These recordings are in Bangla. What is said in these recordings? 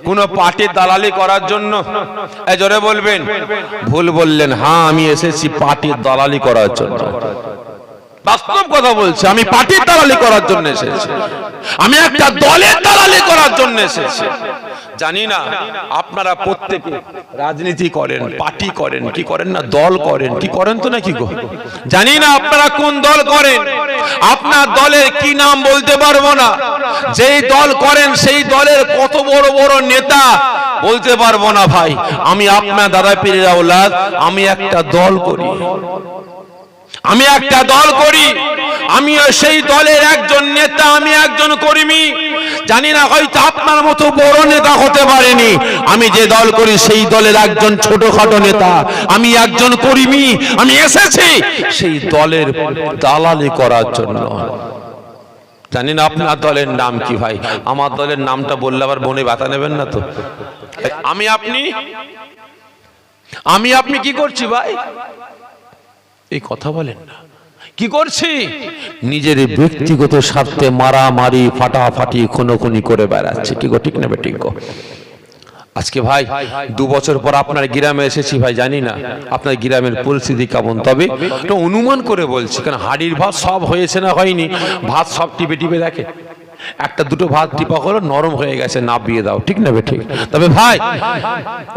কোন পার্টির দালালি করার জন্য? জোরে বলবেন। ভুল বললেন। হ্যাঁ, আমি এসেছি পার্টির দালালি করার জন্য। বাস্তব কথা বলছি, আমি পার্টির দালালি করার জন্য এসেছি, আমি একটা দলের দালালি করার জন্য এসেছি। জানি না আপনারা প্রত্যেকে রাজনীতি করেন, পার্টি করেন, কি করেন না, দল করেন, কি করেন তো নাকি গো? জানি না আপনারা কোন দল করেন, আপনার দলের কি নাম বলতে পারবো না। যেই দল করেন সেই দলের কত বড় বড় নেতা বলতে পারবো না ভাই। আমি আপনার দাদা পীরের আওলাদ, আমি একটা দল করি, আমি একটা দল করি, আমিও সেই দলের একজন নেতা, আমি একজন কর্মী। জানি না হয়তো আপনার মতো বড় নেতা হতে পারেনি, আমি যে দল করি সেই দলের একজন ছোটখাটো নেতা, আমি একজন কর্মী। আমি এসেছি সেই দলের দালালি করার জন্য। জানি না আপনার দলের নাম কি ভাই, আমার দলের নামটা বললে আবার মনে ব্যথা নেবেন না তো? আমি আপনি কি করছি ভাই? এই কথা বলেন না, কি করছি? নিজের ব্যক্তিগত স্বার্থে মারামারি, ফাটাফাটি, খুনোখুনি করে বেড়াচ্ছে। কি গো, ঠিক না বেঠিক গো? আজকে ভাই 2 বছর পর আপনার গ্রামে এসেছি ভাই, জানি না আপনার গ্রামের পরিস্থিতি কেমন, তবে এটা অনুমান করে বলছি। কারণ হাড়ির ভাত সব হয়েছে না হয়নি, ভাত সব টিপে টিপে দেখে, একটা দুটো ভাত টিপা হলো নরম হয়ে গেছে, নাবিয়ে দাও, ঠিক না বেঠিক? তবে ভাই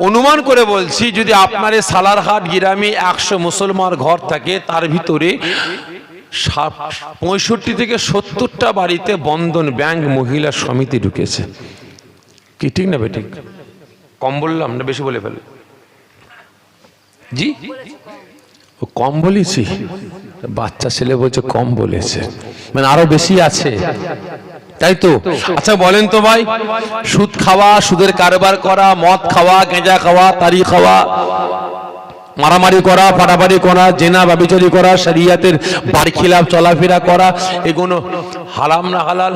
অনুমান করে বলছি, যদি আপনার এই সালারহাট গ্রামে 100 মুসলমান ঘর থাকে, তার ভিতরে 65 থেকে 70টা বাড়িতে বন্ধন ব্যাংক মহিলা সমিতি ঢুকেছে। কি ঠিক না বেঠিক? কম বললাম না বেশি বলে ফেলে? জি কম বলেছি? বাচ্চা ছেলে বলছে কম বলেছে, মানে আরো বেশি আছে, তাই তো? আচ্ছা বলেন তো ভাই, সুদ খাওয়া, সুদের কারবার করা, মদ খাওয়া, গাঁজা খাওয়া, তারি খাওয়া, মারামারি করা, ফাটাফাটি করা, জেনা ব্যভিচারী করা, শরিয়তের বারখিলাফ চলাফেরা করা, এগুলো হারাম না হালাল?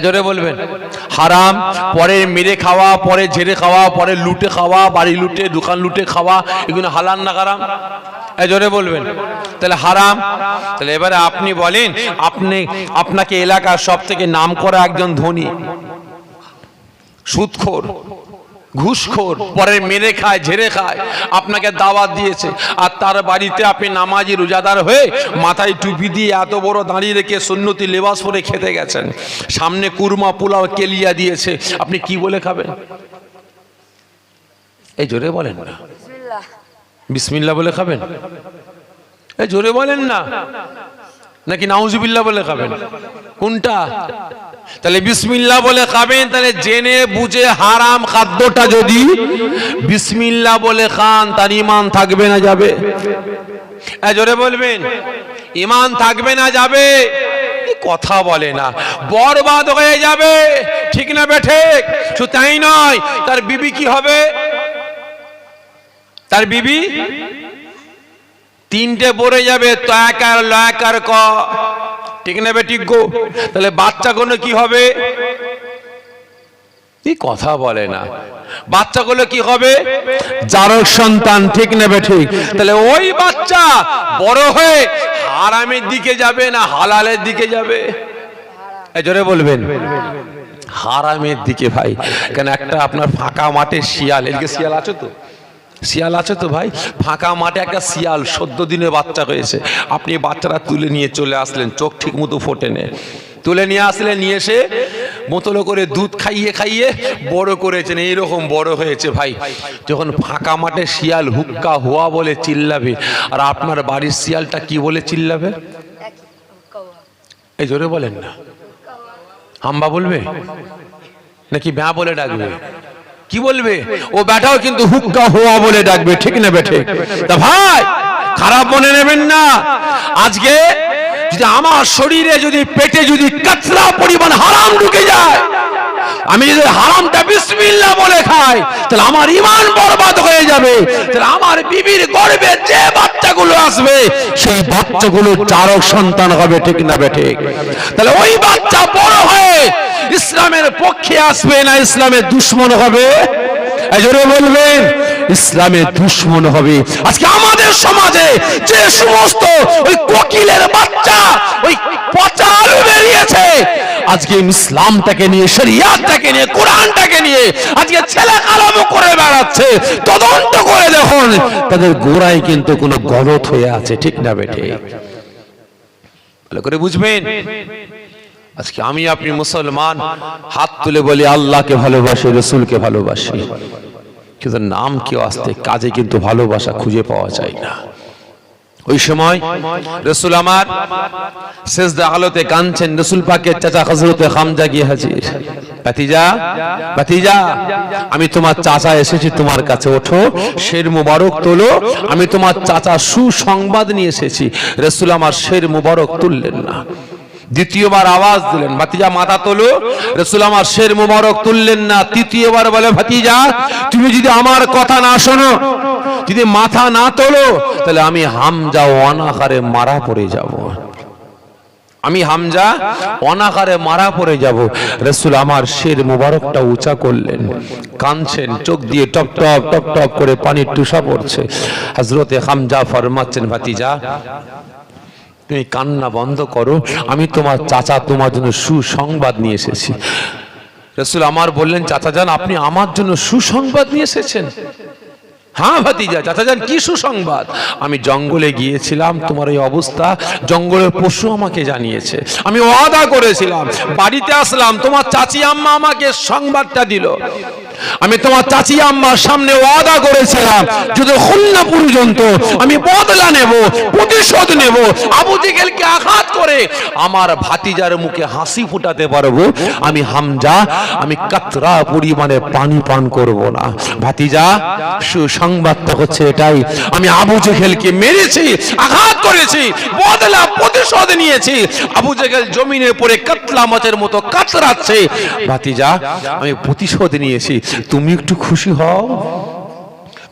জোরে বলবেন। হারাম। পরে মেরে খাওয়া, পরে ঝেড়ে খাওয়া, পরে লুটে খাওয়া, বাড়ি লুটে, দোকান লুটে খাওয়া, এগুলো হালাল না হারাম? জোরে বলবেন। তাহলে হারাম। তাহলে এবারে আপনি বলেন, আপনাকে এলাকার সব থেকে নাম করা একজন ধনী সুদখোর, ঘুষখোর, পরে মেরে খায়, ঝেড়ে খায়, আপনাকে দাওয়াত দিয়েছে, আর তার বাড়িতে আপনি নামাজি রোজাদার হয়ে মাথায় টুপি দিয়ে এত বড় দাঁড়িয়ে রেখে সুন্নতি লেবাস পরে খেতে গেছেন, সামনে কুরমা, পোলাও, কেলিয়া দিয়েছে, আপনি কি বলে খাবেন? এই জোরে বলেন না। বিসমিল্লাহ বলে খাবেন? এই জোরে বলেন না। নাকি নাউজুবিল্লাহ বলে খাবেন? কোনটা? তাহলে বিসমিল্লাহ বলে খাবেন। তাহলে জেনে বুঝে হারাম খাদ্যটা যদি বিসমিল্লাহ বলে খান, তার ঈমান থাকবে না যাবে? জোরে বলবেন। ঈমান থাকবে না যাবে? কথা বলে না, বরবাদ হয়ে যাবে, ঠিক না বেঠিক? শুধু তাই নয়, তার বিবি কি হবে? তার বিবি 3টে পড়ে যাবে, তয়াকার লয়াকার ক, ঠিক না বেঠিক গো? তাহলে বাচ্চাগুলো কি হবে? এই কথা বলে না। বাচ্চাগুলো কি হবে? জারক সন্তান, ঠিক না বেঠিক? তাহলে ওই বাচ্চা বড় হয়ে হারামের দিকে যাবে না হালালের দিকে যাবে? জোরে বলবেন। হারামের দিকে ভাই। কেন? একটা আপনার ফাঁকা মাঠে শিয়াল, এদিকে শিয়াল আছে তো? শিয়াল আছে তো ভাই? ফাঁকা মাঠে একটা শিয়াল 14 দিনের বাচ্চা হয়েছে, আপনি বাচ্চারা তুলে নিয়ে চলে আসলেন, চোখ ঠিক মতো ফোটে নে, তুলে নিয়ে আসলেন, নিয়ে এসে বোতল করে দুধ খাইয়ে খাইয়ে বড় করেছেন, এইরকম বড় হয়েছে ভাই। যখন ফাঁকা মাঠে শিয়াল হুক্কা হুয়া বলে চিল্লাবে, আর আপনার বাড়ির শিয়ালটা কি বলে চিল্লাবে? এই জোরে বলেন না। হাম্বা বলবে নাকি ব্যাঁ বলে ডাকবে? কি বলবে? ও বেটাও কিন্তু হুক্কা হুয়া বলে ডাকবে, ঠিক না বেঠিক? তা ভাই খারাপ মনে নেবেন না। আজকে যদি আমার শরীরে, যদি পেটে যদি কাতরা পরিমাণ হারাম ঢুকে যায়, আমি যদি হারামটা বিসমিল্লাহ বলে খাই, তাহলে আমার ঈমান বরবাদ হয়ে যাবে। তাহলে আমার বিবির গর্ভে যে বাচ্চাগুলো আসবে, সেই বাচ্চাগুলো জারক সন্তান হবে, ঠিক না বেঠিক? তাহলে ওই বাচ্চা বড় হয়ে ইসলামের পক্ষে আসবে না ইসলামের দুশমন হবে? জোরে বলবেন। ইসলামের দুশমন হবে। আজকে আমাদের সমাজে যে সমস্ত ওই কোকিলের বাচ্চা, ওই পচা আলু বেরিয়েছে, আজকে ইসলামটাকে নিয়ে, শরিয়াতটাকে নিয়ে, কোরআনটাকে নিয়ে আজকে ছেলে কালামো করে বেড়াচ্ছে। তদন্ত করে দেখুন তাদের গোড়ায় কিন্তু কোনো গলত হয়ে আছে, ঠিক না বেঠে? ভালো করে বুঝবেন। আজকে আমি আপনি মুসলমান, হাত তুলে বলি আল্লাহকে ভালোবাসি, রসুলকে ভালোবাসি, কিন্তু নাম কেউ আসতে কাজে কিন্তু ভালোবাসা খুঁজে পাওয়া যায় না। ওই সময় রসুল আমার সেজদা হালতে কাঁদছেন, রসুল পাকের চাচা হযরতে হামজা গিয়ে হাজির। ভাতিজা, ভাতিজা, আমি তোমার চাচা এসেছি তোমার কাছে, ওঠো, শের মুবারক তোলো, আমি তোমার চাচা সুসংবাদ নিয়ে এসেছি। রসুল আমার শের মুবারক তুললেন না, দ্বিতীয়বার আওয়াজ দিলেন, ভাতিজা মাথা তোলো। রসুল আমার শের মুবারক তুললেন না, তৃতীয়বার বলে, ভাতিজা তুমি যদি আমার কথা না শোনো, যদি মাথা না তোলো, তাহলে আমি হামজা অনাহারে মারা পড়ে যাব, আমি হামজা অনাহারে মারা পড়ে যাব। রসুল আমার শের মুবারকটা উঁচা করলেন, কাঁদছেন, চোখ দিয়ে টপ টপ টপ টপ করে পানির টুসা পড়ছে। হযরতে হামজা ফরমাচ্ছেন, ভাতিজা তুমি কান্না বন্ধ করো, আমি তোমার চাচা তোমার জন্য সুসংবাদ নিয়ে এসেছি। রসুল আমার বললেন, চাচা যান আপনি আমার জন্য সুসংবাদ নিয়ে এসেছেন? হ্যাঁ ভাতিজা, চাচা যান কি সুসংবাদ? আমি জঙ্গলে গিয়েছিলাম, তোমার এই অবস্থা জঙ্গলের পশু আমাকে জানিয়েছে, আমি ওয়াদা করেছিলাম, বাড়িতে আসলাম, তোমার চাচি আম্মা আমাকে সংবাদটা দিল। আমি তোমার চাচি আম্মার সামনে ওয়াদা করেছিলাম যদি খুলনা পর্যন্ত আমি বদলা নেব, প্রতিশোধ নেব, আবু জেহেলকে আঘাত করে আমার ভাতিজার মুখে হাসি ফুটাতে পারবো। আমি হামজা, আমি কাতরা পরিমাণে পানি পান করব না। ভাতিজা সুসংবাদটা হচ্ছে এটাই, আমি আবু জেহেলকে মেরেছি, আঘাত করেছি, বদলা প্রতিশোধ নিয়েছি। আবু জেহেল জমিনে পড়ে কাতলা মাছের মতো কাতরাচ্ছে। ভাতিজা আমি প্রতিশোধ নিয়েছি, তুমি একটু খুশি হও,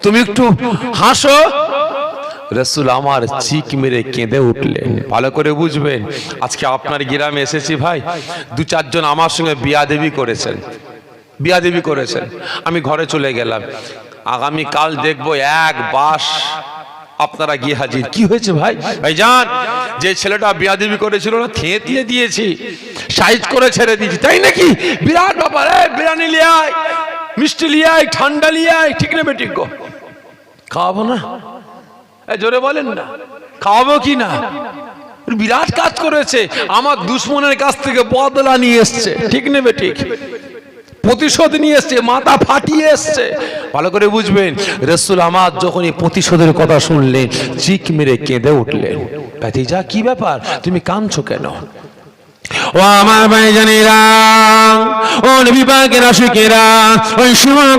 তুমি একটু হাসো। রসুল আমার চিক মেরে কেঁদে উঠলেন। ভালো করে বুঝবেন, আজকে আপনার গ্রামে এসেছি ভাই, দু চারজন আমার সঙ্গে বিয়াদেবি করেছেন, বিয়াদেবি করেছেন, আমি ঘরে চলে গেলাম। আগামী কাল দেখবো এক বাস আপনারা গিয়ে হাজির। কি হয়েছে ভাই? ভাইজান যে ছেলেটা বিয়াদেবি করেছিল না, থেঁতলে দিয়েছি, সাইজ করে ছেড়ে দিয়েছি। তাই নাকি? বিরাট ব্যাপার, বিরিয়ানি লিয়ে আয়, মিষ্টি লিয়ে আয়, ঠান্ডা লিয়ে আয়, ঠিক না বেঠিক গো? খাওয়াবো না? জোরে বলেন না, খাওয়াবো কি না? বিরাট কাজ করেছে, আমার দুশ্মনের কাছ থেকে বদলা নিয়ে এসছে, ঠিক না বেঠিক? প্রতিশোধ নিয়ে এসছে, মাথা ফাটিয়ে এসছে। ভালো করে বুঝবেন, রসুল আমার যখন এই প্রতিশোধের কথা শুনলেন, চিক মেরে কেঁদে উঠলেন। ভাতিজা কি ব্যাপার, তুমি কাঁদছো কেন? ও আমার ভাইজানেরা, ও নবী পাকের আশিকেরা, ওই সময়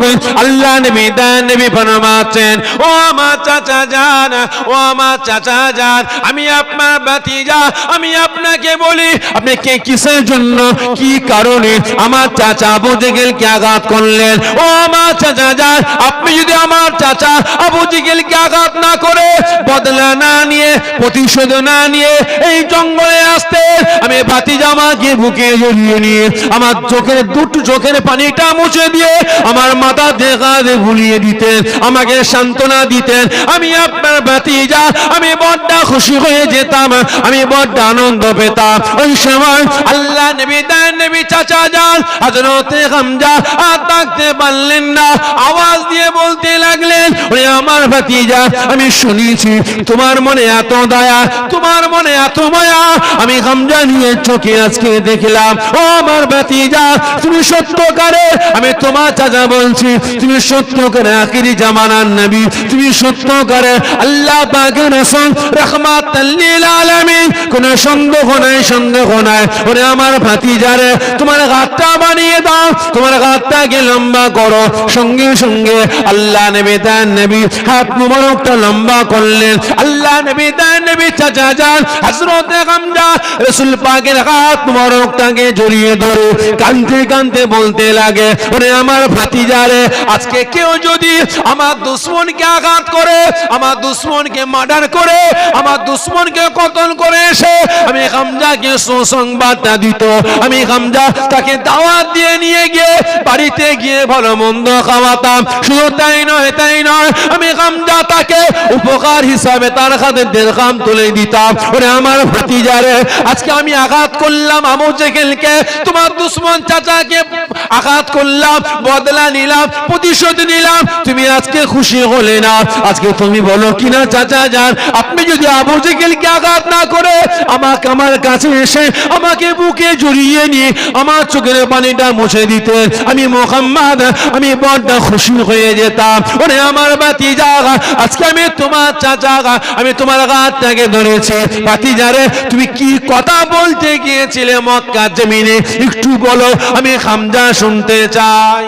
আল্লাহ নবী দান নবী ফরমাচ্ছেন, ও আমার চাচা জান, ও আমার চাচা জান, আমি আপনার ভাতিজা, আমি আপনাকে বলি, আপনি কে কিসের জন্য, কি কারণে আমার চাচা আবু জেহেলকে আঘাত করলেন? ও আমার চাচা জান, আপনি যদি আমার চাচা আবু জেহেলকে আঘাত না করে, বদলা না নিয়ে, প্রতিশোধ না নিয়ে এই জঙ্গলে আসতে, আমি ভাতিজা আমাকে বুকে জড়িয়ে নিয়ে আমার চোখের দুটো চোখের পানিটা মুছে দিয়ে আমার মাথা দেখা ভুলিয়ে দিতেন, আমাকে সান্ত্বনা দিতেন, আমি আপনার ভাতিজা, আমি বড্ড খুশি হয়ে যেতাম, আমি বড্ড আনন্দ পেতাম। ওই সময় আল্লাহ নবী দান নবী চাচা যান হযরতে হামজা আর থাকতে পারলেন না, আওয়াজ দিয়ে বলতে লাগলেন, ওরে আমার ভাতিজা, আমি শুনেছি তোমার মনে এত দয়া, তোমার মনে এত মায়া, আমি হামজা নিয়ে চোখে আজকে দেখলাম। ও আমার ভাতিজা, তুমি সত্যকারে, আমি তোমার চাচা বলছি, তুমি সত্যকারে আখিরি জামানার নবী, তুমি সত্যকারে আল্লাহ পাকের রাসূল রাহমাতাল লিল আলামিন, কোন সন্দেহ নাই, সন্দেহ নাই। ওরে আমার ভাতিজারে, তোমার হাতটা বানিয়ে দাও, তোমার হাতটাকে লম্বা করো। সঙ্গে সঙ্গে আল্লাহ নবী দান নবী হাত মুবারকটা লম্বা করলেন। আল্লাহ নবী দান নবী চাচা যান হযরতে হামজা রাসূল পাকের হাত মুবারকটাকে জড়িয়ে ধরে কাঁদতে কাঁদতে বলতে লাগে, ওরে আমার ভাতিজারে, আজকে কেউ যদি আমার দুশমনকে আঘাত করে, আমার দুশমনকে মার্ডার করে, আমার দুশমনকে কতল করে এসে আমি হামজাকে সুসংবাদটা দিত, আমি হামজা তাকে দাওয়াত দিয়ে নিয়ে গিয়ে বাড়িতে গিয়ে ভালো মন্দ খাওয়াতাম। শুধু তাই নয়, তাই নয়, আমি হামজা তাকে উপকার হিসাবে তার হাতে দিরহাম তুলে দিতাম। ওরে আমার ভাতিজারে, আজকে আমি আঘাত করলাম আবু জেহেলকে, তোমার দুশমন চাচাকে আঘাত করলাম, বদলা নিলাম, প্রতিশোধ নিলাম, তুমি আজকে খুশি হলে না। আজকে তুমি বলো কিনা চাচা যান, আপনি যদি আবু জেহেলকে আঘাত না করে আমাকে আমার কাছে এসে আমাকে বুকে জড়িয়ে নিয়ে আমার চোখের পানিটা মুছে দিতে, আমি মুহাম্মদ আমি বড় খুশি হয়ে যেতাম। ওরে আমার ভাতিজা, আজকে আমি তোমার চাচা, আমি তোমার হাতটাকে ধরেছি। ভাতিজারে, তুমি কি কথা বলতে গিয়েছিলে মক্কা জমিনে, একটু বলো, আমি হামজা শুনতে চাই।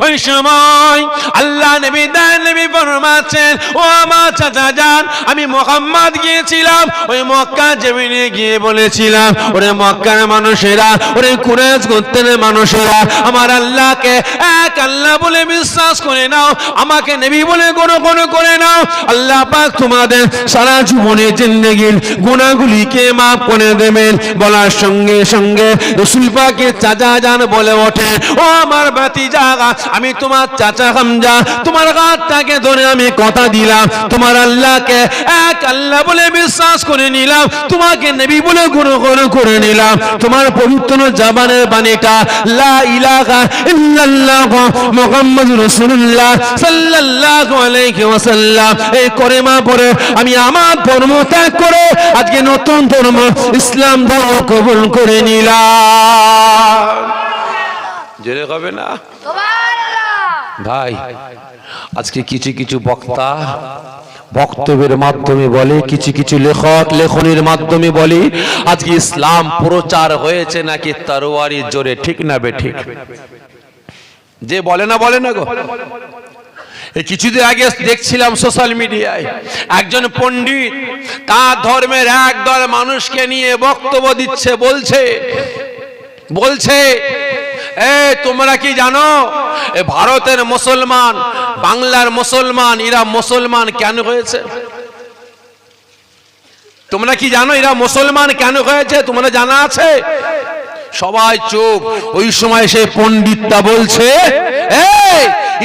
ওই সময় আল্লাহ নবী নবী ফরমাচ্ছেন, ও আমার চাচা যান, আমি মুহাম্মদ গিয়েছিলাম ওই মক্কা জমিনে গিয়ে বলেছিলাম, ওরে মক্কার মানুষেরা, ওরে কুরাইশ গোত্রের মানুষেরা, আমার আল্লাহকে এক আল্লাহ বলে বিশ্বাস করে নাও, আমাকে নবী বলে গ্রহণ করে নাও, আল্লাহ পাক তোমাদের সারা জীবনের জিন্দেগির গুনাহগুলিকে মাফ করে দেবেন। বলার সঙ্গে সঙ্গে রাসূল পাকের চাচা যান বলে ওঠে, ও আমার ভাতিজা, আমি তোমার চাচা হামজা, তোমার হাতটাকে ধরে আমি কথা দিলাম, তোমার আল্লাহকে এক আল্লাহ বলে বিশ্বাস করে নিলাম, তোমাকে নবী বলে গ্রহণ করে নিলাম, তোমার পবিত্র জবানের বাণীটা লা ইলাহা ইল্লাল্লাহ মুহাম্মাদুর রাসূলুল্লাহ সাল্লাল্লাহু আলাইহি ওয়াসাল্লাম এই কলেমা পড়ে আমি আমার ধর্ম ত্যাগ করে আজকে নতুন ধর্ম ইসলাম ধর্ম কবুল করে নিলাম। জেনে হবে না ভাই, আজকে কিছু কিছু বক্তা বক্তব্যের মাধ্যমে বলে, কিছু কিছু লেখক লেখনের মাধ্যমে বলে আজকে ইসলাম প্রচার হয়েছে নাকি তরবারির জোরে, ঠিক না বে ঠিক? যে বলে না বলে না গো। এই কিছুদিন আগে দেখছিলাম সোশ্যাল মিডিয়ায় একজন পণ্ডিত তার ধর্মের একদল মানুষকে নিয়ে বক্তব্য দিচ্ছে, বলছে তোমরা কি জানো ভারতের মুসলমান, বাংলার মুসলমান, এরা মুসলমান কেন হয়েছে? তোমরা কি জানো এরা মুসলমান কেন হয়েছে? তোমরা জানা আছে? সবাই চুপ। ওই সময় সে পণ্ডিতটা বলছে,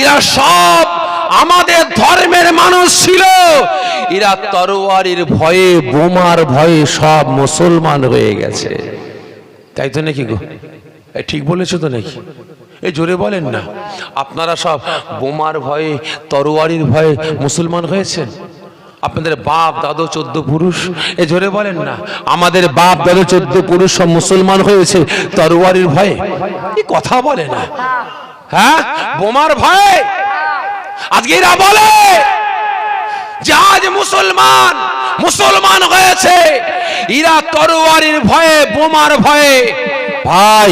এরা সব আমাদের ধর্মের মানুষ ছিল, এরা তরবারির ভয়ে, বোমার ভয়ে সব মুসলমান হয়ে গেছে। তাই তো নাকি গো? ঠিক বলেছো তো নাকি? এই জোরে বলেন না। আপনারা সব বোমার ভয়ে, তরবারির ভয়ে মুসলমান হয়েছেন? আপনাদের বাপ দাদু 14 পুরুষ, এই জোরে বলেন না। আমাদের বাপ দাদু 14 পুরুষ সব মুসলমান হয়েছে তরবারির ভয়ে। কি কথা বলে না, হ্যাঁ? বোমার ভয়ে। আজকে এরা বলে যে আজ মুসলমান হয়েছে, এরা তরবারির ভয়ে, বোমার ভয়ে। ভাই,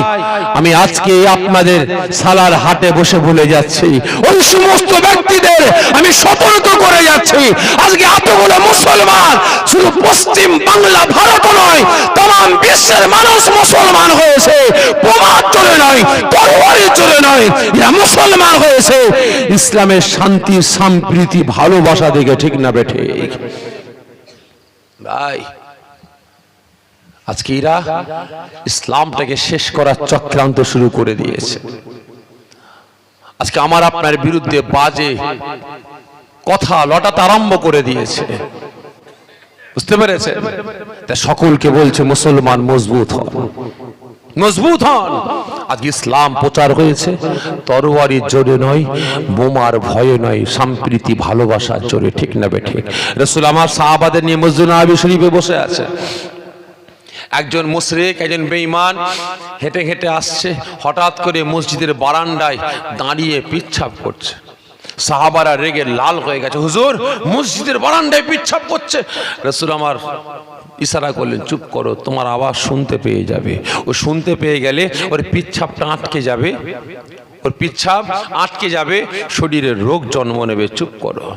আমি আজকে আপনাদের সালার হাটে বসে বলে যাচ্ছি, ওই সমস্ত ব্যক্তিদের আমি সতর্ক করে যাচ্ছি, আজকে এতগুলো মুসলমান শুধু পশ্চিম বাংলা, ভারত নয়, तमाम বিশ্বের মানুষ মুসলমান হয়েছে, বোমার জোরে নয়, তরবারির জোরে নয়, এরা মুসলমান হয়েছে ইসলামের শান্তি, সম্প্রীতি, ভালোবাসা দেখে, ঠিক না বে ঠিক? ভাই, আজকে এরা ইসলামটাকে শেষ করার চক্রান্ত শুরু করে দিয়েছে। আজকে আমার আপনার বিরুদ্ধে বাজে কথা লটাতে আরম্ভ করে দিয়েছে, বুঝতে পেরেছে? তা সকলকে বলছে মুসলমান মজবুত হন, মজবুত হন। আজকে ইসলাম প্রচার হয়েছে তরবারির জোরে নয়, বোমার ভয়ে নয়, সম্প্রীতি ভালোবাসার জোরে, ঠিক না বে ঠিক? রাসূল আমার সাহাবাদের নিয়ে মসজিদ নববী শরীফে বসে আছে। একজন মুশরিক, একজন বেঈমান হেঁটে হেঁটে আসছে, হঠাৎ করে মসজিদের বারান্দায় দাঁড়িয়ে পিচ্ছাপ করছে। সাহাবারা রেগে লাল হয়ে গেছে, হুজুর মসজিদের বারান্দায় পিচ্ছাপ করছে। রাসূল আমার ইশারা করলেন, চুপ করো, তোমার আওয়াজ শুনতে পেয়ে যাবে। ও শুনতে পেয়ে গেলে ওর পিচ্ছাপটা আটকে যাবে, ওর পিচ্ছাপ আটকে যাবে, শরীরের রোগ জন্ম নেবে, চুপ করো।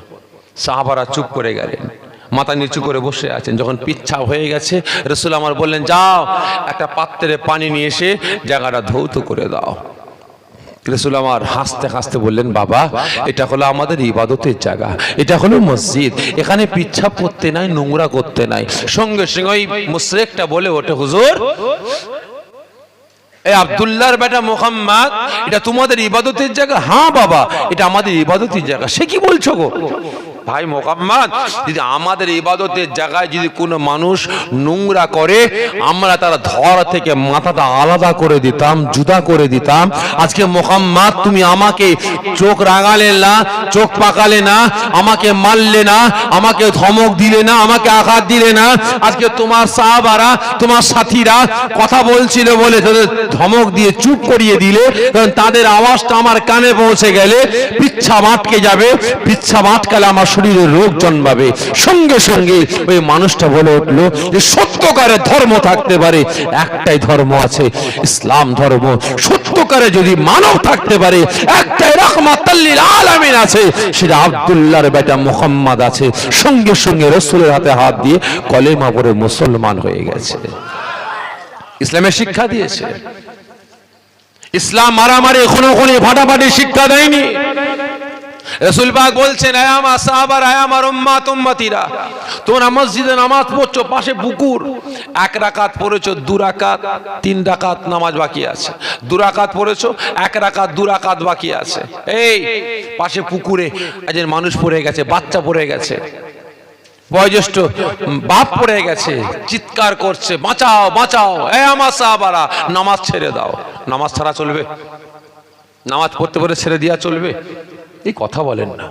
সাহাবারা চুপ করে গেলেন, মাথা নিচু করে বসে আছেন। যখন পিচ্ছাপ হয়ে গেছে, রাসূল আমার বললেন, যাও একটা পাত্রে পানি নিয়ে এসে জায়গাটা ধৌত করে দাও। রাসূল আমার হাসতে হাসতে বললেন, বাবা, এটা হলো আমাদের ইবাদতের জায়গা, এটা হলো মসজিদ, এখানে পিচ্ছাপ করতে নাই, নোংরা করতে নাই। সঙ্গে সঙ্গে ওই মুশরিকটা বলে ওঠে, হুজুর, এই আব্দুল্লাহর বেটা মুহাম্মদ, এটা তোমাদের ইবাদতের জায়গা? হ্যাঁ বাবা, এটা আমাদের ইবাদতের জায়গা। সে কি বলছো গো? ভাই মোহাম্মদ, যদি আমাদের ইবাদতের জায়গায় যদি কোনো মানুষ নোংরা করে, আমরা তার ধর থেকে মাথাটা আলাদা করে দিতাম, জুদা করে দিতাম। আজকে মোহাম্মদ তুমি আমাকে চোখ রাগালে না, চোখ পাকালে না, আমাকে মারলে না, আমাকে ধমক দিলে না, আমাকে আঘাত দিলে না। আজকে তোমার সাহাবারা, তোমার সাথীরা কথা বলছিল বলে তাদের ধমক দিয়ে চুপ করিয়ে দিলে, কারণ তাদের আওয়াজটা আমার কানে পৌঁছে গেলে পিচ্ছা আটকে যাবে, পিচ্ছা আটকালে আমার শরীরে রোগ জন্মাবে। সঙ্গে সঙ্গে ওই মানুষটা বলে উঠলো যে সত্যকারের ধর্ম থাকতে পারে, একটাই ধর্ম আছে, ইসলাম ধর্ম। সত্যকারে যদি মানব থাকতে পারে, একটাই রাহমাতাল লিল আলামিন আছে, সেটা আব্দুল্লাহর বেটা মুহাম্মদ আছে। সঙ্গে সঙ্গে রাসূলের হাতে হাত দিয়ে কলেমা পড়ে মুসলমান হয়ে গেছে। ইসলামের শিক্ষা দিয়েছে। ইসলাম মারামারি, খুনোখুনি, ফাটাফাটি শিক্ষা দেয়নি। রাসূল পাক বলছেন, আয় আমার সাহাবারা, আয় আমার উম্মত উম্মতিরা, তোমরা মসজিদে নামাজ পড়ছো, পাশে পুকুর, এক রাকাত পড়েছো, দু রাকাত, তিন রাকাত নামাজ বাকি আছে। দু রাকাত পড়েছো, এক রাকাত, দু রাকাত বাকি আছে। এই পাশে পুকুরে একজন মানুষ পড়ে গেছে, বাচ্চা পড়ে গেছে, বয়োজ্যেষ্ঠ বাপ পড়ে গেছে, চিৎকার করছে, বাঁচাও বাঁচাও। এই আমার সাহাবারা, নামাজ ছেড়ে দাও। নামাজ ছাড়া চলবে? নামাজ পড়তে পড়তে ছেড়ে দেওয়া চলবে? এই কথা বলেন না,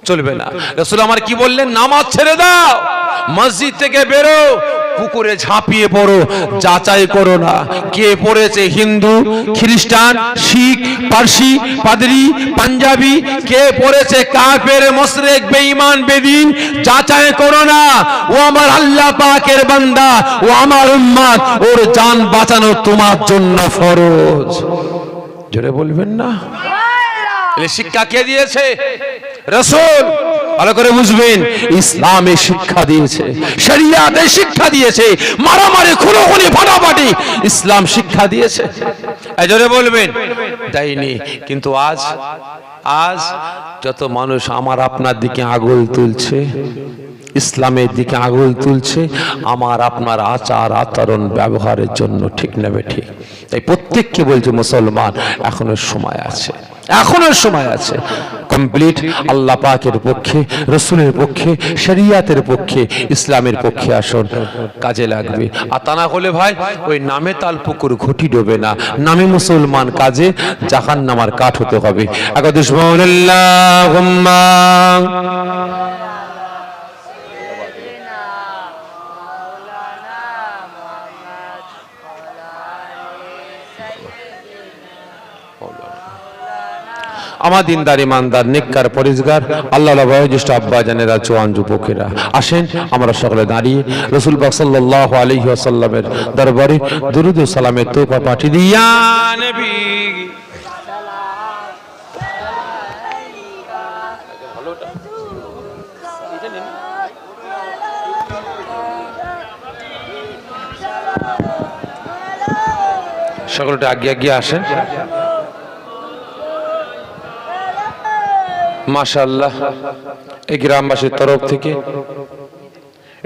চলবে না। রাসূল আমার কি বললেন? নামাজ ছেড়ে দাও, মসজিদ থেকে বেরো, পুকুরে ঝাঁপিয়ে পড়ো, যাচাই করো না কে পড়েছে, হিন্দু, খ্রিস্টান, শিখ, পারসি, পাদরি, পাঞ্জাবি, কে পড়েছে কাফের, মুশরিক, বেঈমান, বেদিন, যাচাই করো না। ও আমার আল্লাহ পাকের বান্দা, ও আমার উম্মত, ওর জান বাঁচানো তোমার জন্য ফরজ। জোরে বলবেন না? শিক্ষা কে দিয়েছে? রাসূল। ভালো করে বুঝবেন, ইসলামে শিক্ষা দিয়েছে, শরিয়াতে শিক্ষা দিয়েছে, মারামারি, খুনোখুনি, ফাটাফাটি ইসলাম শিক্ষা দিয়েছে। জোরে বলবেন দেয়নি। কিন্তু আজ যত মানুষ আমার আপনার দিকে আঙুল তুলছে, ইসলামের দিকে আঙুল তুলছে, আমার আপনার আচার আচরণ ব্যবহারের জন্য, ঠিক না ঠিক? তাই প্রত্যেককে বলছে মুসলমান, এখনো সময় আছে, এখনো সময় আছে। কমপ্লিট আল্লাহ পাকের পক্ষে, রাসূলের পক্ষে, শরিয়াতের পক্ষে, ইসলামের পক্ষে আসুন, কাজে লাগবে। আর তা না হলে ভাই ওই নামে তাল পুকুর ঘটি ডোবে না, নামে মুসলমান, কাজে জাহান্নামের কাঠ হতে হবে। আগে আল্লাহুম্মা আমার দিনদার, ইমানদার, নেককার, পরিষ্কার আল্লাহর বয়োজ্যেষ্ঠ আব্বা জানেরা, জওয়ান যুবকেরা, আসেন আমরা সকলে দাঁড়িয়ে রাসূল পাক সাল্লাল্লাহু আলাইহি ওয়াসাল্লামের দরবারে দুরূদ ও সালামের তোফা পাঠিয়ে দিই। ইয়া নবী সকলটা আগে আসেন। মাশাআল্লাহ, এই গ্রামবাসীর তরফ থেকে,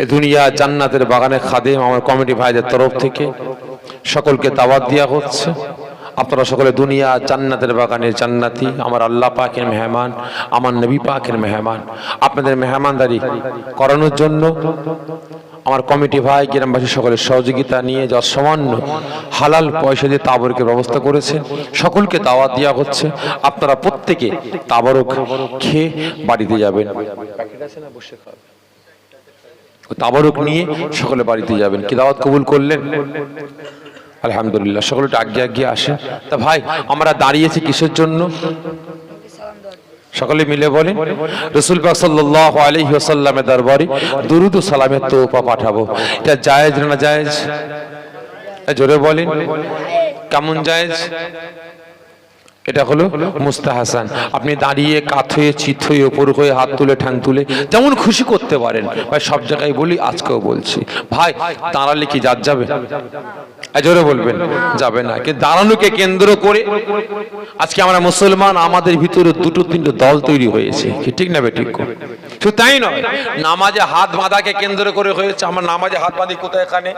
এই দুনিয়া জান্নাতের বাগানে খাদেম আমার কমিটি ভাইদের তরফ থেকে সকলকে দাওয়াত দেওয়া হচ্ছে। আপনারা সকলে দুনিয়া জান্নাতের বাগানের জান্নাতি, আমার আল্লাহ পাকের মেহমান, আমার নবী পাকের মেহমান। আপনাদের মেহমানদারি করানোর জন্য আমার কমিটি ভাই, গ্রামবাসী সকলের সহযোগিতা নিয়ে যা সামান্য হালাল পয়সা দিয়ে তাবরকের ব্যবস্থা করেছেন, সকলকে দাওয়াত দেওয়া হচ্ছে। আপনারা প্রত্যেকে তাবরক খেয়ে বাড়িতে যাবেন, তাবরক নিয়ে সকলে বাড়িতে যাবেন। কি দাওয়াত কবুল করলেন? আলহামদুলিল্লাহ। সকলটা আগে আসে। তা ভাই আমরা দাঁড়িয়েছি কিসের জন্য? সকলে মিলে বলেন, রাসূল পাক সাল্লাল্লাহু আলাইহি ওয়াসাল্লামের দরবারে দুরূদ ও সালামের তোফা পাঠাবো। এটা জায়েজ না জায়েজ? জোরে বলেন, কেমন জায়েজ? এটা হলো মুস্তাহাসান। আপনি দাঁড়িয়ে, কাত হয়ে, চিত হয়ে, ওপর হয়ে, হাত তুলে, ঠ্যাং তুলে, যেমন খুশি করতে পারেন। ভাই সব জায়গায় বলি, আজকেও বলছি, ভাই দাঁড়ালে কি জাত যাবে? জোরে বলবেন, যাবে না। কিন্তু দাঁড়ানোকে কেন্দ্র করে আজকে আমরা মুসলমান, আমাদের ভিতরে দুটো তিনটে দল তৈরি হয়েছে, কি ঠিক না ঠিক? শুধু তাই নয়, নামাজে হাত বাঁধাকে কেন্দ্র করে হয়েছে। আমরা নামাজে হাত বাঁধি কোথায়? এখানে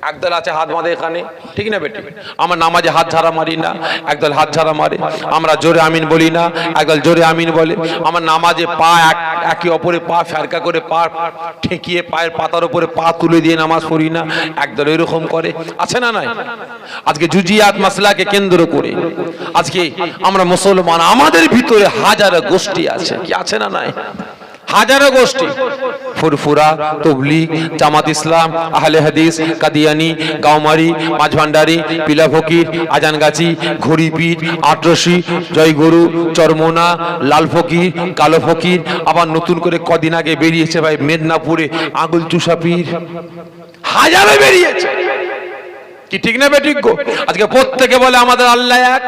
একদল আছে হাত বাঁধে এখানে, ঠিক না বেটি? আমার নামাজে হাত ঝাড়া মারি না, একদল হাত ঝাড়া মারে। আমরা জোরে আমিন বলি না, একদল জোরে আমিন বলে। আমার নামাজে পা একে অপরে পা ফেরকা করে পা ঠেকিয়ে পায়ের পাতার উপরে পা তুলে দিয়ে নামাজ পড়ি না, একদল এরকম করে, আছে না নাই? আজকে জুজিয়াত মাসলাকে কেন্দ্র করে আজকে আমরা মুসলমান, আমাদের ভিতরে হাজারো গোষ্ঠী আছে, কি আছে না নাই? হাজারো গোষ্ঠী, ফুরফুরা, তবলিগ, জামাত ইসলাম, আহলে হাদিস, কাদিয়ানি, গাওমারি, মাঝভান্ডারি, পিলা ফকির, আজানগাছি, ঘড়িপীর, আটরশি, জয়গুরু, চরমোনা, লাল ফকির, কালো ফকির, আবার নতুন করে কদিন আগে বেরিয়েছে ভাই মেদিনীপুরে আগুল চুষা পীর, হাজারো বেরিয়েছে, কি ঠিক না বেঠিক গো? আজকে প্রত্যেকে বলে আমাদের আল্লাহ এক,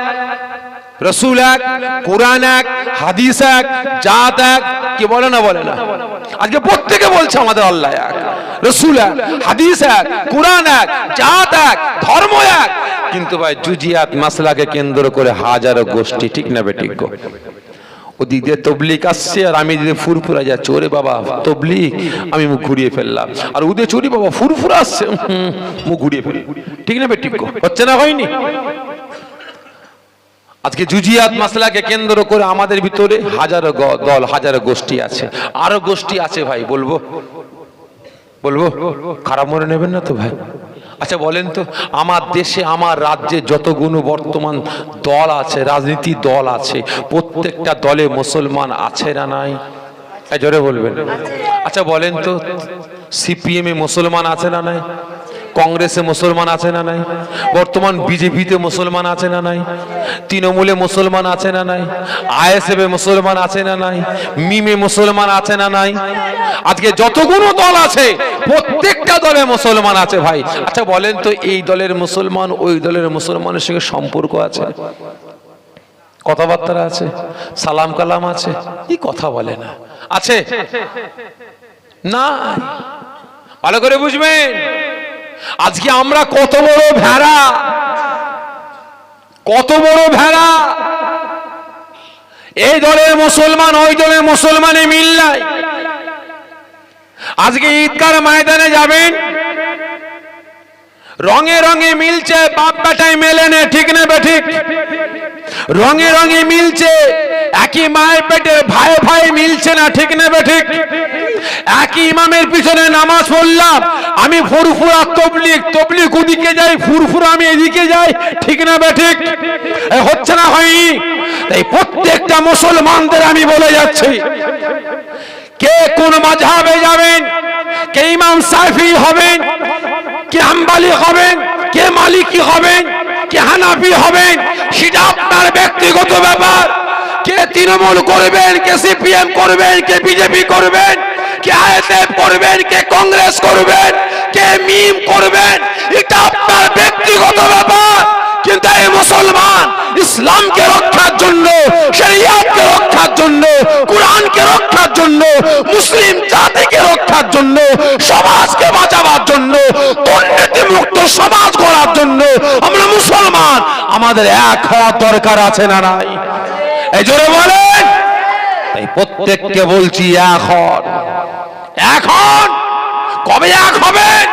রসুল এক, কোরআন এক, হাদিস এক, জাত এক, কি বলে না? বলে না? আজকে প্রত্যেকে বলছে আমাদের আল্লাহ এক, রসুল এক, হাদিস এক, কোরআন এক, জাত এক, ধর্ম এক, কিন্তু ভাই জুজিয়াত মাসলাকে কেন্দ্র করে হাজারো গোষ্ঠী, ঠিক না বেঠিক গো? ওদিক দিয়ে তবলিগ আসছে আর আমি দিদি ফুরফুরা যাচ্ছি, ওরে বাবা তবলিগ, আমি মুখ ঘুরিয়ে ফেললাম। আর ওদের চোরি বাবা ফুরফুরা আসছে, মুখ ঘুরিয়ে ফেলি, ঠিক না বেঠিক গো? হচ্ছে না, হয়নি? আজকে জুজিয়াত মাসলাকে কেন্দ্র করে আমাদের ভিতরে হাজারো দল, হাজারো গোষ্ঠী আছে, আরো গোষ্ঠী আছে ভাই, বলবো বলবো? খারাপ মনে নেবেন না তো ভাই? আচ্ছা বলেন তো, আমার দেশে আমার রাজ্যে যতগুলো বর্তমান দল আছে, রাজনীতি দল আছে, প্রত্যেকটা দলে মুসলমান আছে না নাই? জোরে বলবেন। আচ্ছা বলেন তো, সিপিএম এ মুসলমান আছে না নাই? কংগ্রেসে মুসলমান আছে না নাই? বর্তমান বিজেপিতে মুসলমান আছে না নাই? তৃণমূলে মুসলমান আছে না নাই? আইএসএফ এ মুসলমান আছে না নাই? মিমে মুসলমান আছে না নাই? আজকে যতগুলো দল আছে প্রত্যেকটা দলে মুসলমান আছে ভাই। আচ্ছা বলেন তো, এই দলের মুসলমান ওই দলের মুসলমানের সঙ্গে সম্পর্ক আছে? কথাবার্তা আছে? সালাম কালাম আছে? কি কথা বলে না? আছে না? ভালো করে বুঝবেন। আজকে আমরা কত বড় ভেড়া, কত বড় ভেড়া! এই দলের মুসলমান ওই দলের মুসলমানে মিল নাই। আজকে ঈদগার ময়দানে যাবেন, রঙে রঙে মিলছে, বাপ বেটায় মেলে নে, ঠিক না বেঠিক? রঙে রঙে মিলছে, একই মায়ের পেটে ভাই ভাই মিলছে না, ঠিক না বেঠিক? একই ইমামের পিছনে নামাজ পড়লাম, আমি ফুরফুরা তবলিগ, তবলিগ ওদিকে যাই, ফুরফুরা আমি এদিকে যাই, ঠিক না বেঠিক? হচ্ছে না, হয়নি? তাই প্রত্যেকটা মুসলমানদের আমি বলে যাচ্ছি, কে কোন মাযহাবে যাবেন, কে ইমাম শাফিঈ হবেন, কে হাম্বলি হবেন, কে মালিকি হবেন, কে হানাফি হবেন, সেটা আপনার ব্যক্তিগত ব্যাপার। কে তৃণমূল করবেন, কে সিপিএম করবেন, কে বিজেপি করবেন, কে আইএসএফ করবেন, কে কংগ্রেস করবেন, কে মিম করবেন, এটা আপনার ব্যক্তিগত ব্যাপার। কিন্তু এই মুসলমান ইসলামকে রক্ষার জন্য, শরিয়াতকে রক্ষার জন্য, কোরআনকে রক্ষার জন্য, মুসলিম জাতিকে রক্ষার জন্য, সমাজকে বাঁচাবার জন্য, দুর্নীতি মুক্ত সমাজ গড়ার জন্য আমরা মুসলমান, আমাদের এক হওয়ার দরকার আছে না নাই? এই জোরে বলেন। তাই প্রত্যেককে বলছি, এক হন। এখন কবে এক হবেন?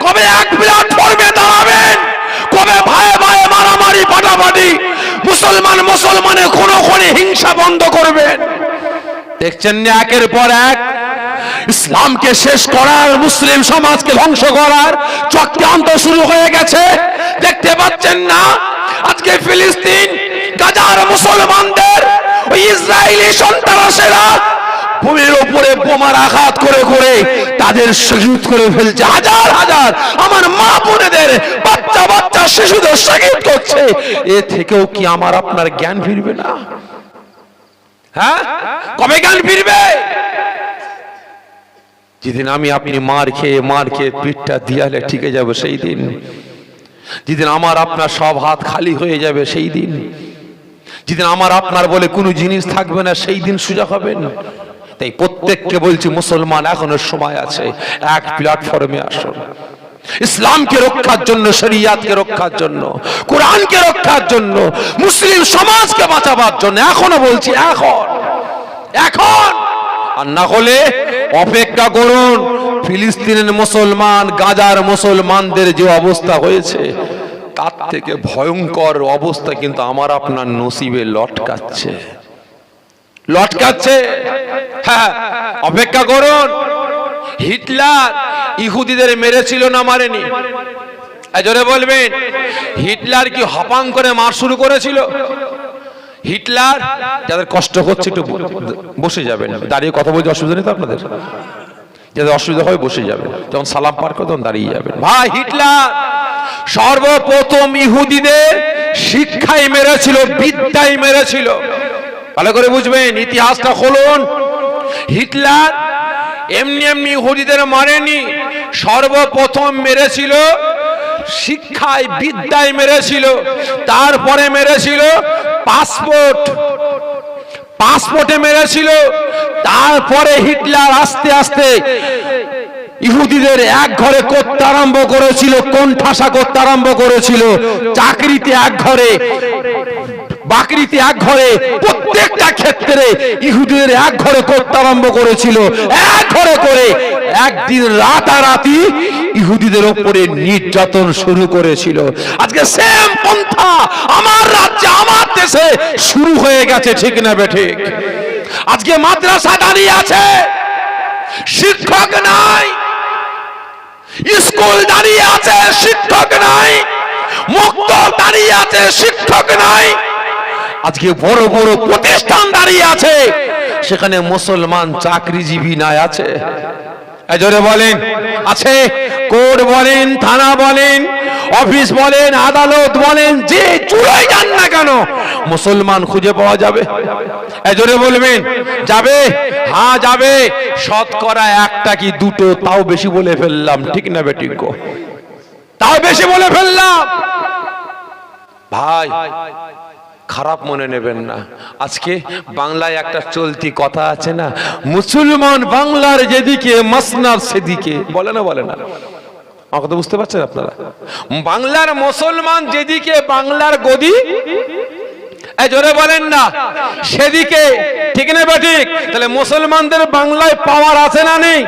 কবে এক প্ল্যাটফর্মে দাঁড়াবেন? কবে ভাই ভাই মারামারি ফাটাফাটি, মুসলমান মুসলমানের খুনোখুনি হিংসা বন্ধ করবেন? দেখছেন না একের পর এক ইসলামকে শেষ করার, মুসলিম সমাজকে ধ্বংস করার চক্রান্ত শুরু হয়ে গেছে। দেখতে পাচ্ছেন না আজকে ফিলিস্তিন গাজার মুসলমানদের ওই ইসরায়েলি সন্ত্রাসীরা ভূমির উপরে বোমার আঘাত করে করে তাদের শহীদ করে ফেলছে। হাজার হাজার আমার মা বোনেদের, বাচ্চা বাচ্চা শিশুদের শহীদ করছে। এ থেকেও কি আমার আপনার জ্ঞান ফিরবে না? হ্যাঁ, কবে জ্ঞান ফিরবে? যেদিন আমি আপনি মার খেয়ে পিঠটা দিয়ালে ঠিকে যাবে সেই দিন। যেদিন আমার আপনার সব হাত খালি হয়ে যাবে সেই দিন। যেদিন আমার আপনার বলে কোনো জিনিস থাকবে না সেই দিন সোজা হবেন। তাই প্রত্যেককে বলছি, মুসলমান এখনো সময় আছে, এক প্ল্যাটফর্মে আসুন। ইসলামকে রক্ষার জন্য, শরিয়াতকে রক্ষার জন্য, কোরআনকে রক্ষার জন্য, মুসলিম সমাজকে বাঁচাবার জন্য এখনো বলছি, এখন এখন। আর না হলে অপেক্ষা করুন, ফিলিস্তিনের মুসলমান, গাজার মুসলমানদের যে অবস্থা হয়েছে, তার থেকে ভয়ঙ্কর অবস্থা কিন্তু আমার আপনার নসিবে লটকাচ্ছে। হ্যাঁ, অপেক্ষা করুন। হিটলার ইহুদিদের মেরেছিল না মারেনি? জোরে বলবেন। হিটলার কি হপাং করে মার শুরু করেছিল? হিটলার, যাদের কষ্ট হচ্ছে একটু বসে যাবেন, দাঁড়িয়ে কথা বলতে অসুবিধা নেই তো আপনাদের? যাদের অসুবিধা হয় বসে যাবেন, যখন সালাম পার করে তখন দাঁড়িয়ে যাবেন। ভাই, হিটলার সর্বপ্রথম ইহুদিদের শিক্ষায় মেরেছিল, বিদ্যায় মেরেছিল। ভালো করে বুঝবেন, ইতিহাসটা খুলুন। হিটলার এমনি এমনি ইহুদিদের মারেনি, সর্বপ্রথম মেরেছিল শিক্ষায়, বিদ্যায় মেরেছিল। তারপরে মেরেছিল পাসপোর্টে মেরেছিল। তারপরে হিটলার আস্তে আস্তে ইহুদিদের এক ঘরে করতে আরম্ভ করেছিল, কোণঠাসা করতে আরম্ভ করেছিল। চাকরিতে এক ঘরে, বাকরিতে এক ঘরে, প্রত্যেকটা ক্ষেত্রে ইহুদিদের এক ঘরে করতে আরম্ভ করেছিল। এক ঘরে করে একদিন রাতারাতি ইহুদিদের উপরে নির্যাতন শুরু করেছিল। আজকে সেম পন্থা আমার রাজ্যে, আমার দেশে শুরু হয়ে গেছে, ঠিক না বেঠিক? আজকে মাদ্রাসা দাঁড়িয়ে আছে, শিক্ষক নাই। স্কুল দাঁড়িয়ে আছে, শিক্ষক নাই। মক্তব দাঁড়িয়ে আছে, শিক্ষক নাই। আজকে বড় বড় প্রতিষ্ঠান দাঁড়িয়ে আছে, সেখানে মুসলমান চাকরিজীবী নাই আছে? জোরে বলেন, আছে? কোর্ট বলেন, থানা বলেন, অফিস বলেন, আদালত বলেন, যে চুলোয় যান না কেন মুসলমান খুঁজে পাওয়া যাবে? জোরে বলবেন, যাবে? হ্যাঁ যাবে। শতকরা একটা কি দুটো, তাও বেশি বলে ফেললাম, ঠিক না বেঠিক? তাও বেশি বলে ফেললাম। ভাই, খারাপ মনে নেবেন না। আজকে বাংলায় একটা চলতি কথা আছে না, মুসলমান বাংলার যেদিকে মাসনার সেদিকে, বলে না? বলে না? আমার কথা বুঝতে পারছেন আপনারা? বাংলার মুসলমান যেদিকে বাংলার গদি, জোরে বলেন না, সেদিকে, ঠিক না বেঠিক? তাহলে মুসলমানদের বাংলায় পাওয়ার আছে না নেই?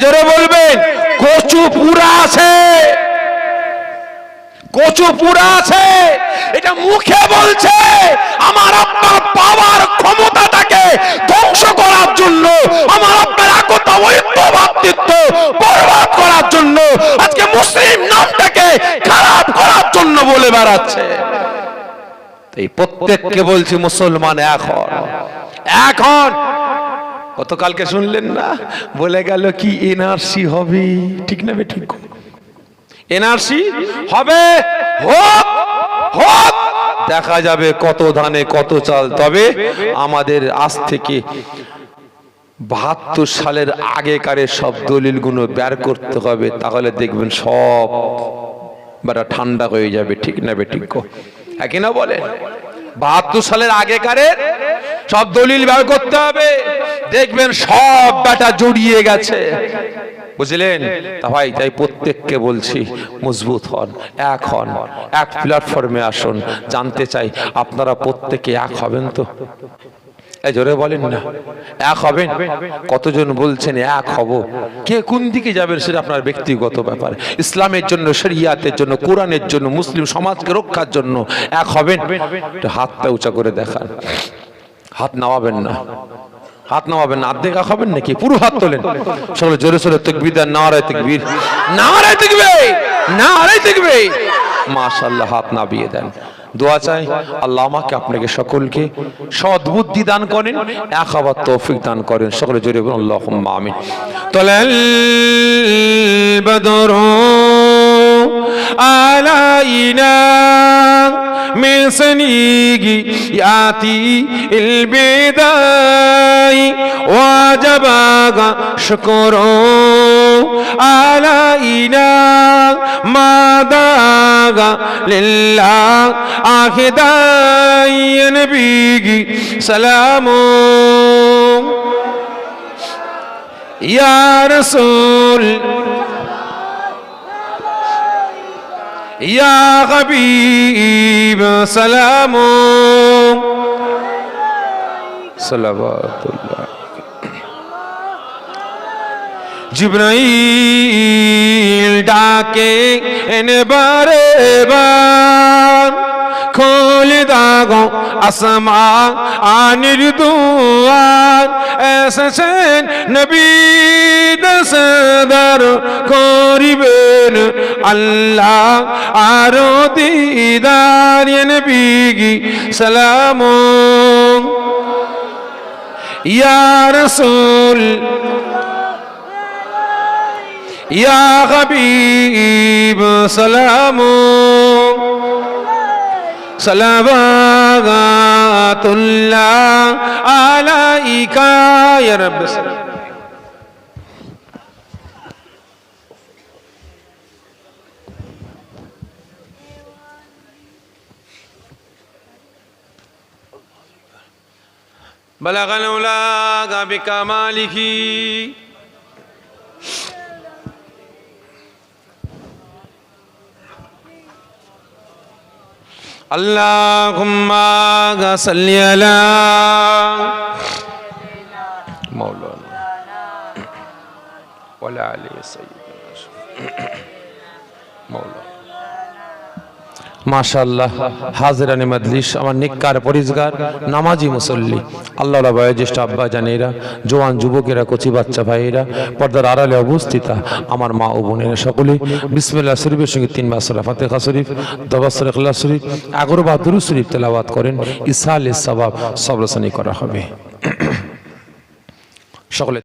জোরে বলবেন। কচু পুরা আছে, কচু পুরা আছে। এটা মুখে বলছে, আমার আপনার পাওয়ার ক্ষমতাটাকে ধ্বংস করার জন্য, আমার আপনার একতা, ঐক্য, ভ্রাতৃত্ব বরবাদ করার জন্য, আজকে মুসলিম নামটাকে খারাপ করার জন্য বলে বেড়াচ্ছে। এই প্রত্যেককে বলছি, মুসলমান এখন এখন গতকালকে শুনলেন না, বলে গেল কি এনআরসি হবে, ঠিক না বেঠিক? এনআরসি হবে, হোক হোক, দেখা যাবে কত ধানে কত চাল। তবে আমাদের আজ থেকে 72 সালের আগেকারের সব দলিলগুলো বের করতে হবে, তাহলে দেখবেন সব বারা ঠান্ডা হয়ে যাবে, ঠিক না বেঠিক? হ্যাঁ কিনা বলেন? 72 সালের আগেকারের সব দলিল বের করতে হবে, দেখবেন সব ব্যাটা জড়িয়ে গেছে, বুঝলেন? তা ভাই, তাই প্রত্যেককে বলছি, মজবুত হন, এক হন, এক প্ল্যাটফর্মে আসুন। জানতে চাই আপনারা প্রত্যেকে এক হবেন তো? জোরে বলেন না, এক হবেন? কতজন বলছেন এক হব? কে কোন দিকে যাবেন সেটা আপনার ব্যক্তিগত ব্যাপার। ইসলামের জন্য, শরিয়াতের জন্য, কোরআনের জন্য, মুসলিম সমাজকে রক্ষার জন্য এক হবেন? হাতটা উঁচা করে দেখান। হাত নামাবেন না, হাত নামাবেন না। আর্ধেক হবেন নাকি? পুরো হাত তোলেন। সকলে জোরে সোরে তাকবীর দেন, নারায়ে তাকবীর, নারায়ে তাকবীর, নারায়ে তাকবীর। মাশাআল্লাহ, হাত নামিয়ে দেন। দোয়া চাই আল্লাহ আমাকে আপনাকে সকলকে সদ্বুদ্ধি দান করেন, এক হওয়ার তৌফিক দান করেন। সকলে জোরে বলুন আল্লাহুম্মা আমিন। তালাল বদরু আলাইনা من سنياتي البداي وجبا شكر علينا ما داغ لله آخداي نبي سلام يا رسول يا حبيب سلام صلوات الله জিবরাইল ডাকে এনে বারে বার खोल दागो आसमां आनिर दुआर ऐसे नबी दसदर करीबेन अल्लाह आरो दीदार ये नबी की सलामो या रसूल या हबीब सलामो सलावतुल्लाह अलैका या रब। बलगल उलागा बिकमालिही अल्लाहुम्मा सल्ली अला मौलाना वला आलि सय्यिदना मौलाना। माशाअल्लाह हाजिराने मजलिस আমার নিকার পরিজগার নামাজি মুসল্লি আল্লাহর বয়োজ্যেষ্ঠ আব্বা জানেরা জওয়ান যুবকেরা কচি বাচ্চা ভাইয়েরা পর্দার আড়ালে অবস্থিত আমার মা ও বোনেরা সকলে বিসমিল্লাহ শরীফের সঙ্গে 3 বার সূরা ফাতিহা শরীফ 10 বার সূরা ইখলাস শরীফ 11 বার দুরূদ শরীফ তেলাওয়াত করেন ইসালে সওয়াব সবরসানি করা হবে সকলে।